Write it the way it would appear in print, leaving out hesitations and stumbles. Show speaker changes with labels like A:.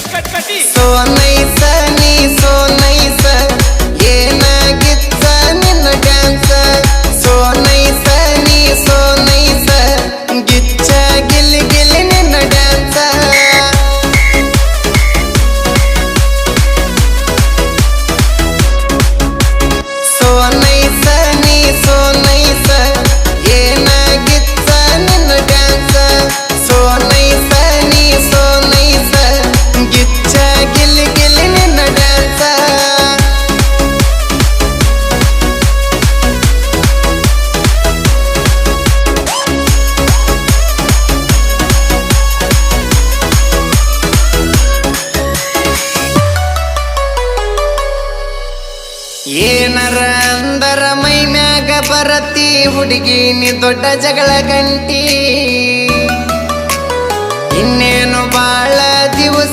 A: so ನೈಸ ನೀ so ನೈಸ ಏನಾಗಿತ್ತ ನಿನ್ನ dance so ನೈಸ ನೀ ಸೋ ನೈಸ ಗಿಚ್ಚ ಗಿಲ್ಲಿ ಗಿಲ್ಲಿ ನಿನ್ನ ಡ್ಯಾನ್ಸ ಸೋ ನೈಸ ನೀ ಸೋ ನೈಸ ಏನಾಗಿತ್ತ ನಿನ್ನ ಡ್ಯಾನ್ಸ ಸೋ ನೈಸ ನೀ ಸೋ ನೈಸ ಗಿಚ್ಚ ಗಿಲ್ಲಿ ಗಿಲ್ಲಿ ನಿನ್ನ ಡ್ಯಾನ್ಸ ಏನರ ಅಂದರ ಮೈ ಮ್ಯಾಗ ಬರತಿ ಹುಡುಗಿ ನೀ ದೊಡ್ಡ ಜಗಳ ಗಂಟಿ